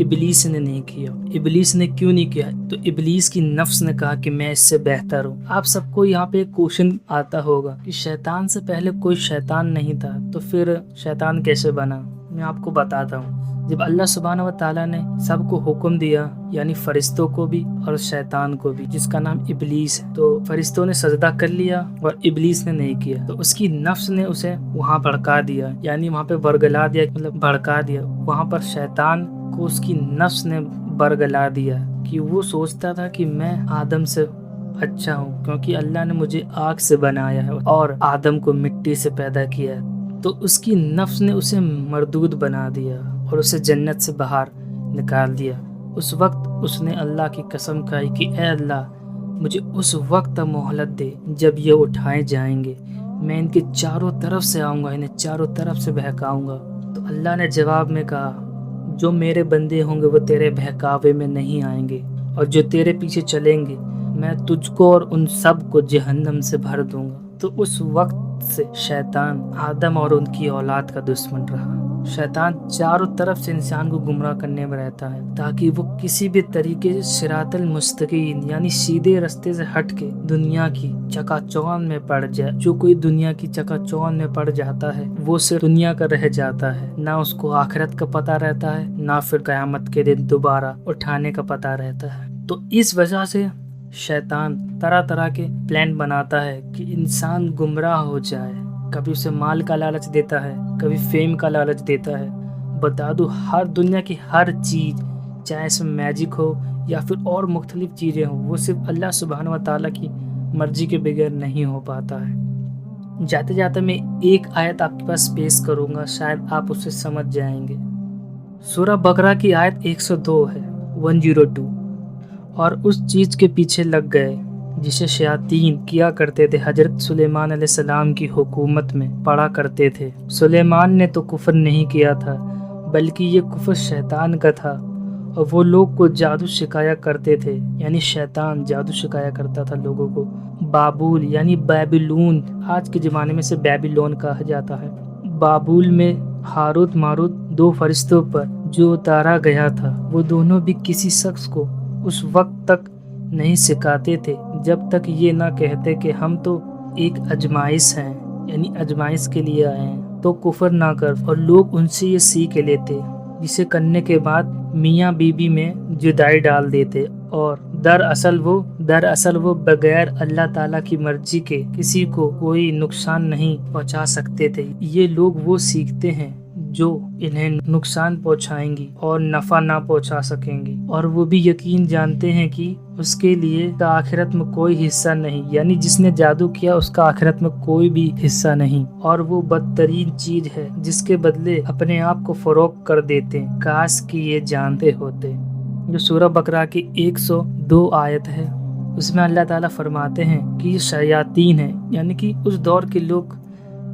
ابلیس نے نہیں کیا۔ ابلیس نے کیوں نہیں کیا؟ تو ابلیس کی نفس نے کہا کہ میں اس سے بہتر ہوں۔ آپ سب کو یہاں پہ ایک کوشچن آتا ہوگا کہ شیطان سے پہلے کوئی شیطان نہیں تھا تو پھر شیطان کیسے بنا؟ میں آپ کو بتاتا ہوں۔ جب اللہ سبحانہ و تعالیٰ نے سب کو حکم دیا، یعنی فرشتوں کو بھی اور شیطان کو بھی، جس کا نام ابلیس ہے، تو فرشتوں نے سجدہ کر لیا اور ابلیس نے نہیں کیا، تو اس کی نفس نے اسے وہاں بھڑکا دیا، یعنی وہاں پہ برگلا دیا، مطلب بھڑکا دیا۔ وہاں پر شیطان کو اس کی نفس نے برگلا دیا کہ وہ سوچتا تھا کہ میں آدم سے اچھا ہوں، کیونکہ اللہ نے مجھے آگ سے بنایا ہے اور آدم کو مٹی سے پیدا کیا ہے۔ تو اس کی نفس نے اسے مردود بنا دیا اور اسے جنت سے باہر نکال دیا۔ اس وقت اس نے اللہ کی قسم کھائی کہ اے اللہ، مجھے اس وقت تک مہلت دے جب یہ اٹھائے جائیں گے، میں ان کے چاروں طرف سے آؤں گا، انہیں چاروں طرف سے بہکاؤں گا۔ تو اللہ نے جواب میں کہا، جو میرے بندے ہوں گے وہ تیرے بہکاوے میں نہیں آئیں گے، اور جو تیرے پیچھے چلیں گے میں تجھ کو اور ان سب کو جہنم سے بھر دوں گا۔ تو اس وقت سے شیطان آدم اور ان کی اولاد کا دشمن رہا۔ شیطان چاروں طرف سے انسان کو گمراہ کرنے میں رہتا ہے تاکہ وہ کسی بھی طریقے سے صراط المستقیم یعنی سیدھے رستے سے ہٹ کے دنیا کی چکا چوند میں پڑ جائے۔ جو کوئی دنیا کی چکا چوند میں پڑ جاتا ہے وہ صرف دنیا کا رہ جاتا ہے، نہ اس کو آخرت کا پتہ رہتا ہے، نہ پھر قیامت کے دن دوبارہ اٹھانے کا پتہ رہتا ہے۔ تو اس وجہ سے شیطان طرح طرح کے پلان بناتا ہے کہ انسان گمراہ ہو جائے۔ کبھی اسے مال کا لالچ دیتا ہے، کبھی فیم کا لالچ دیتا ہے۔ بتا دو، ہر دنیا کی ہر چیز، چاہے اس میں میجک ہو یا پھر اور مختلف چیزیں ہوں، وہ صرف اللہ سبحانہ و تعالیٰ کی مرضی کے بغیر نہیں ہو پاتا ہے۔ جاتے جاتے میں ایک آیت آپ کے پاس پیش کروں گا، شاید آپ اسے سمجھ جائیں گے۔ سورہ بقرہ کی آیت 102 ہے، 102۔ اور اس چیز کے پیچھے لگ گئے جسے شیاطین کیا کرتے تھے، حضرت سلیمان علیہ السلام کی حکومت میں پڑھا کرتے تھے۔ سلیمان نے تو کفر نہیں کیا تھا، بلکہ یہ کفر شیطان کا تھا، اور وہ لوگ کو جادو سکھایا کرتے تھے، یعنی شیطان جادو سکھایا کرتا تھا لوگوں کو۔ بابول یعنی بیبیلون، آج کے زمانے میں سے بیبیلون کہا جاتا ہے۔ بابول میں ہاروت ماروت دو فرشتوں پر جو اتارا گیا تھا، وہ دونوں بھی کسی شخص کو اس وقت تک نہیں سکھاتے تھے جب تک یہ نہ کہتے کہ ہم تو ایک آزمائش ہیں، یعنی آزمائش کے لیے آئے ہیں، تو کفر نہ کر۔ اور لوگ ان سے یہ سیکھ لیتے، جسے کرنے کے بعد میاں بیوی میں جدائی ڈال دیتے، اور دراصل وہ بغیر اللہ تعالیٰ کی مرضی کے کسی کو کوئی نقصان نہیں پہنچا سکتے تھے۔ یہ لوگ وہ سیکھتے ہیں جو انہیں نقصان پہنچائیں گی اور نفع نہ پہنچا سکیں گی، اور وہ بھی یقین جانتے ہیں کہ اس کے لیے آخرت میں کوئی حصہ نہیں، یعنی جس نے جادو کیا اس کا آخرت میں کوئی بھی حصہ نہیں، اور وہ بدترین چیز ہے جس کے بدلے اپنے آپ کو فروخت کر دیتے ہیں۔ کاش کہ یہ جانتے ہوتے۔ جو سورہ بقرہ کی 102 آیت ہے، اس میں اللہ تعالیٰ فرماتے ہیں کہ یہ شیاطین ہیں، یعنی کہ اس دور کے لوگ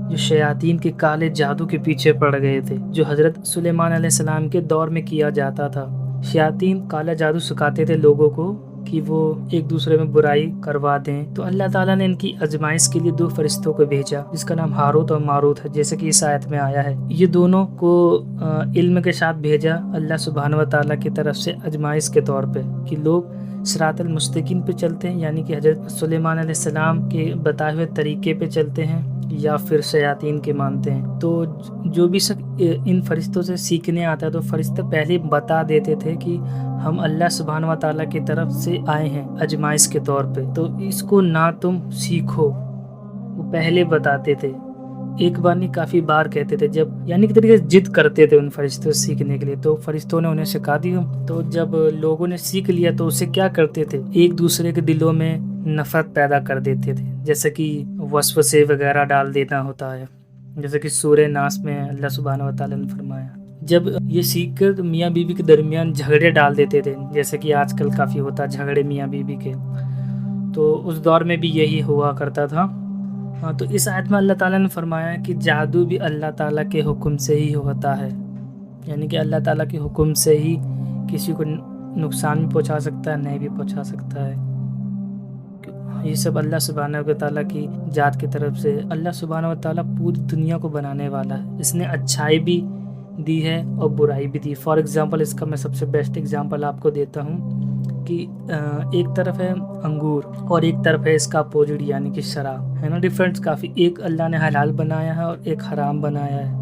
جو شیاطین کے کالے جادو کے پیچھے پڑ گئے تھے، جو حضرت سلیمان علیہ السلام کے دور میں کیا جاتا تھا۔ شیاطین کالا جادو سکھاتے تھے لوگوں کو کہ وہ ایک دوسرے میں برائی کروا دیں، تو اللہ تعالیٰ نے ان کی آزمائش کے لیے دو فرشتوں کو بھیجا، جس کا نام ہاروت اور ماروت ہے، جیسے کہ اس آیت میں آیا ہے۔ یہ دونوں کو علم کے ساتھ بھیجا اللہ سبحانہ و تعالیٰ کی طرف سے آزمائش کے طور پہ، کہ لوگ صراط المستقیم پہ چلتے ہیں، یعنی کہ حضرت سلیمان علیہ السلام کے بتائے ہوئے طریقے پہ چلتے ہیں، یا پھر شیاطین کے مانتے ہیں۔ تو جو بھی شخص ان فرشتوں سے سیکھنے آتا ہے تو فرشتے پہلے بتا دیتے تھے کہ ہم اللہ سبحانہ و تعالیٰ کی طرف سے آئے ہیں آزمائش کے طور پہ، تو اس کو نہ تم سیکھو، وہ پہلے بتاتے تھے۔ ایک بار نہیں، کافی بار کہتے تھے، جب یعنی کہ طریقے سے ضد کرتے تھے ان فرشتوں سے سیکھنے کے لیے، تو فرشتوں نے انہیں سکھا دیا۔ تو جب لوگوں نے سیکھ لیا تو اسے کیا کرتے تھے، ایک دوسرے کے دلوں میں نفرت پیدا کر دیتے تھے، جیسے کہ وسوسے وغیرہ ڈال دینا ہوتا ہے، جیسے کہ سورہ ناس میں اللہ سبحانہ و تعالیٰ نے فرمایا۔ جب یہ سیکھ کر میاں بیوی کے درمیان جھگڑے ڈال دیتے تھے، جیسے کہ آج کل کافی ہوتا ہے جھگڑے میاں بیوی کے، تو اس دور میں بھی یہی ہوا کرتا تھا۔ تو اس آیت میں اللہ تعالیٰ نے فرمایا کہ جادو بھی اللہ تعالیٰ کے حکم سے ہی ہوتا ہے، یعنی کہ اللہ تعالیٰ کے حکم سے ہی کسی کو نقصان بھی پہنچا سکتا ہے، نہیں بھی پہنچا سکتا ہے۔ یہ سب اللہ سبحانہ و تعالیٰ کی ذات کی طرف سے۔ اللہ سبحانہ و تعالیٰ پوری دنیا کو بنانے والا ہے، اس نے اچھائی بھی دی ہے اور برائی بھی دی. فار ایگزامپل اس کا میں سب سے بیسٹ ایگزامپل آپ کو دیتا ہوں کہ ایک طرف ہے انگور اور ایک طرف ہے اس کا اپوزٹ یعنی کہ شراب, ہے نا ڈفرینس کافی. ایک اللہ نے حلال بنایا ہے اور ایک حرام بنایا ہے.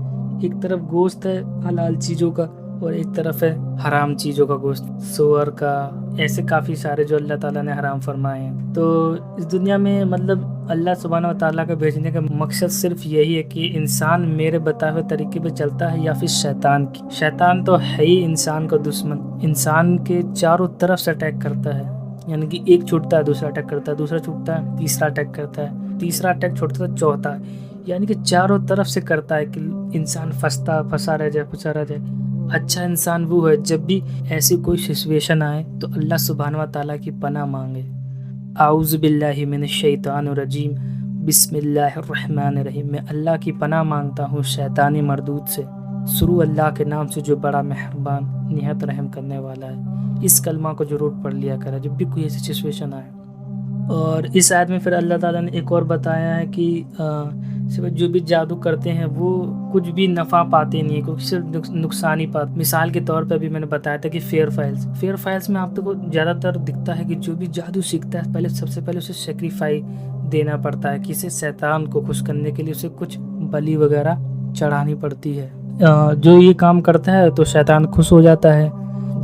ایک طرف گوشت ہے حلال چیزوں کا اور ایک طرف ہے حرام چیزوں کا گوشت, سور کا, ایسے کافی سارے جو اللہ تعالیٰ نے حرام فرمائے ہیں. تو اس دنیا میں مطلب اللہ سبحانہ و تعالیٰ کا بھیجنے کا مقصد صرف یہی ہے کہ انسان میرے بتائے ہوئے طریقے پہ چلتا ہے یا پھر شیطان کی. شیطان تو ہے ہی انسان کا دشمن, انسان کے چاروں طرف سے اٹیک کرتا ہے. یعنی کہ ایک چھوٹتا ہے دوسرا اٹیک کرتا ہے, دوسرا چھوٹتا ہے تیسرا اٹیک کرتا ہے, تیسرا اٹیک چھوٹتا ہے چوتھا, یعنی کہ چاروں طرف سے کرتا ہے کہ انسان پھنسا رہ جائے. اچھا انسان وہ ہے جب بھی ایسی کوئی سچویشن آئے تو اللہ سبحانہ و تعالیٰ کی پناہ مانگے. اعوذ باللہ من الشیطان الرجیم, بسم اللہ الرحمن الرحیم. میں اللہ کی پناہ مانگتا ہوں شیطانی مردود سے, شروع اللہ کے نام سے جو بڑا مہربان نہایت رحم کرنے والا ہے. اس کلمہ کو ضرور پڑھ لیا کرے جب بھی کوئی ایسی سچویشن آئے. اور اس آیت میں پھر اللہ تعالیٰ نے ایک اور بتایا ہے کہ جو بھی جادو کرتے ہیں وہ کچھ بھی نفع پاتے نہیں ہیں, کیونکہ صرف نقصان ہی پاتے. مثال کے طور پہ ابھی میں نے بتایا تھا کہ فیئر فائلز میں آپ کو زیادہ تر دکھتا ہے کہ جو بھی جادو سیکھتا ہے سب سے پہلے اسے سیکریفائی دینا پڑتا ہے, کسی شیطان کو خوش کرنے کے لیے اسے کچھ بلی وغیرہ چڑھانی پڑتی ہے. جو یہ کام کرتا ہے تو شیطان خوش ہو جاتا ہے.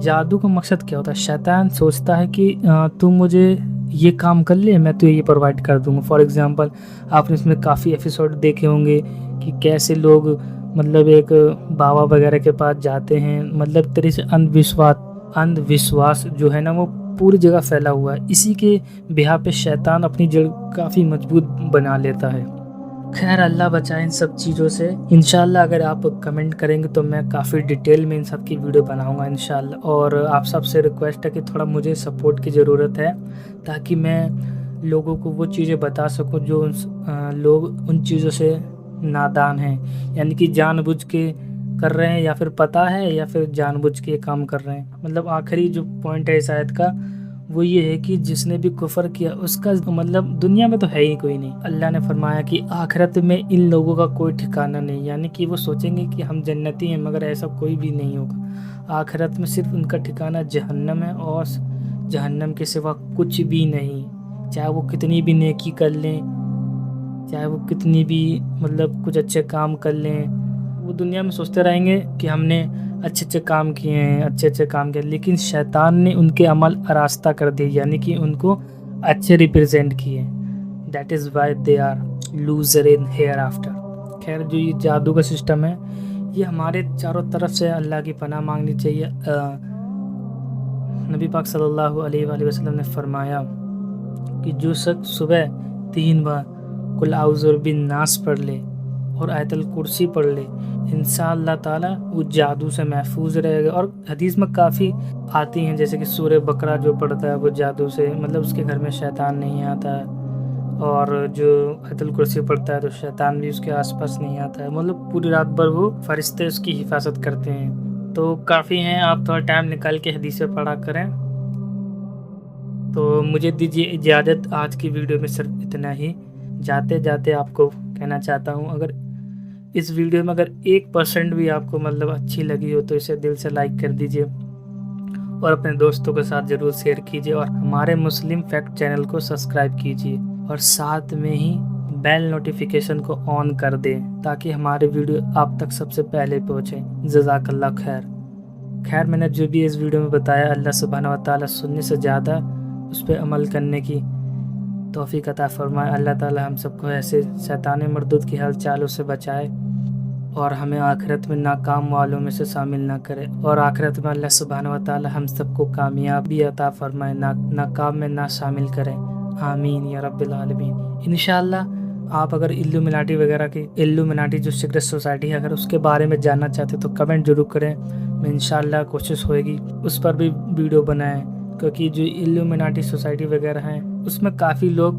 جادو کا مقصد کیا ہوتا ہے؟ شیطان سوچتا ہے کہ تم مجھے یہ کام کر لے, میں تو یہ پرووائڈ کر دوں گا. فار ایگزامپل آپ نے اس میں کافی ایپیسوڈ دیکھے ہوں گے کہ کیسے لوگ مطلب ایک بابا وغیرہ کے پاس جاتے ہیں, مطلب طرح سے اندھ وشواس جو ہے نا وہ پوری جگہ پھیلا ہوا ہے. اسی کے بہا پہ شیطان اپنی جڑ کافی مضبوط بنا لیتا ہے. خیر اللہ بچائے ان سب چیزوں سے. انشاءاللہ اگر آپ کمنٹ کریں گے تو میں کافی ڈیٹیل میں ان سب کی ویڈیو بناؤں گا انشاءاللہ. اور آپ سب سے ریکویسٹ ہے کہ تھوڑا مجھے سپورٹ کی ضرورت ہے تاکہ میں لوگوں کو وہ چیزیں بتا سکوں جو لوگ ان چیزوں سے نادان ہیں, یعنی کہ جان بوجھ کے کر رہے ہیں یا پھر پتہ ہے یا پھر جان بوجھ کے کام کر رہے ہیں. مطلب آخری جو پوائنٹ ہے اس آیت کا وہ یہ ہے کہ جس نے بھی کفر کیا اس کا مطلب دنیا میں تو ہے ہی کوئی نہیں. اللہ نے فرمایا کہ آخرت میں ان لوگوں کا کوئی ٹھکانہ نہیں, یعنی کہ وہ سوچیں گے کہ ہم جنتی ہیں مگر ایسا کوئی بھی نہیں ہوگا. آخرت میں صرف ان کا ٹھکانہ جہنم ہے اور جہنم کے سوا کچھ بھی نہیں. چاہے وہ کتنی بھی نیکی کر لیں, چاہے وہ کتنی بھی مطلب کچھ اچھے کام کر لیں, وہ دنیا میں سوچتے رہیں گے کہ ہم نے اچھے کام کیے ہیں, لیکن شیطان نے ان کے عمل آراستہ کر دیے, یعنی کہ ان کو اچھے ریپرزینٹ کیے. That is why they are loser in hereafter. خیر جو یہ جادو کا سسٹم ہے یہ ہمارے چاروں طرف سے اللہ کی پناہ مانگنی چاہیے. نبی پاک صلی اللہ علیہ وآلہ وسلم نے فرمایا کہ جو شخص صبح 3 بار قل اعوذ برب الناس پڑھ لے اور آیت الکرسی پڑھ لے, انشاءاللہ تعالیٰ وہ جادو سے محفوظ رہے گا. اور حدیث میں کافی آتی ہیں جیسے کہ سورہ بقرہ جو پڑھتا ہے وہ جادو سے مطلب اس کے گھر میں شیطان نہیں آتا ہے, اور جو آیت الکرسی پڑھتا ہے تو شیطان بھی اس کے آس پاس نہیں آتا ہے. مطلب پوری رات بھر وہ فرشتے اس کی حفاظت کرتے ہیں. تو کافی ہیں, آپ تھوڑا ٹائم نکال کے حدیثیں پڑھا کریں. تو مجھے دیجیے اجازت, آج کی ویڈیو میں صرف اتنا ہی. جاتے جاتے آپ کو کہنا چاہتا ہوں اگر اس ویڈیو میں اگر 1% بھی آپ کو مطلب اچھی لگی ہو تو اسے دل سے لائک کر دیجئے اور اپنے دوستوں کے ساتھ ضرور شیئر کیجئے, اور ہمارے مسلم فیکٹ چینل کو سبسکرائب کیجئے اور ساتھ میں ہی بیل نوٹیفیکیشن کو آن کر دیں تاکہ ہمارے ویڈیو آپ تک سب سے پہلے پہنچیں. جزاک اللہ خیر میں نے جو بھی اس ویڈیو میں بتایا اللہ سبحانہ و تعالیٰ سننے سے زیادہ اس پہ عمل کرنے کی توفیق عطا فرمائے. اللہ تعالیٰ ہم سب کو ایسے شیطان مردود کی حال چالوں سے بچائے اور ہمیں آخرت میں ناکام والوں میں سے شامل نہ کرے, اور آخرت میں اللہ سبحانہ و تعالیٰ ہم سب کو کامیابی عطا فرمائے, ناکام میں نہ شامل کرے. آمین یا رب العالمین. انشاءاللہ آپ اگر ایلومیناٹی جو سیکرٹ سوسائٹی ہے اگر اس کے بارے میں جاننا چاہتے تو کمنٹ ضرور کریں. میں انشاءاللہ کوشش ہوئے گی اس پر بھی ویڈیو بنائیں, کیونکہ جو ایلومیناٹی سوسائٹی وغیرہ ہیں اس میں کافی لوگ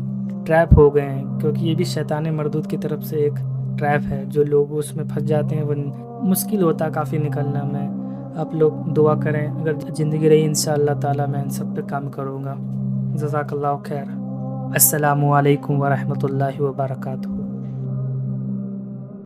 ٹریپ ہو گئے ہیں, کیونکہ یہ بھی شیطان مردود کی طرف سے ایک ٹریپ ہے. جو لوگ اس میں پھنس جاتے ہیں وہ مشکل ہوتا ہے کافی نکلنا میں. آپ لوگ دعا کریں, اگر زندگی رہی انشاءاللہ تعالیٰ میں ان سب پہ کام کروں گا. جزاک اللہ خیر. السلام علیکم ورحمۃ اللہ وبرکاتہ.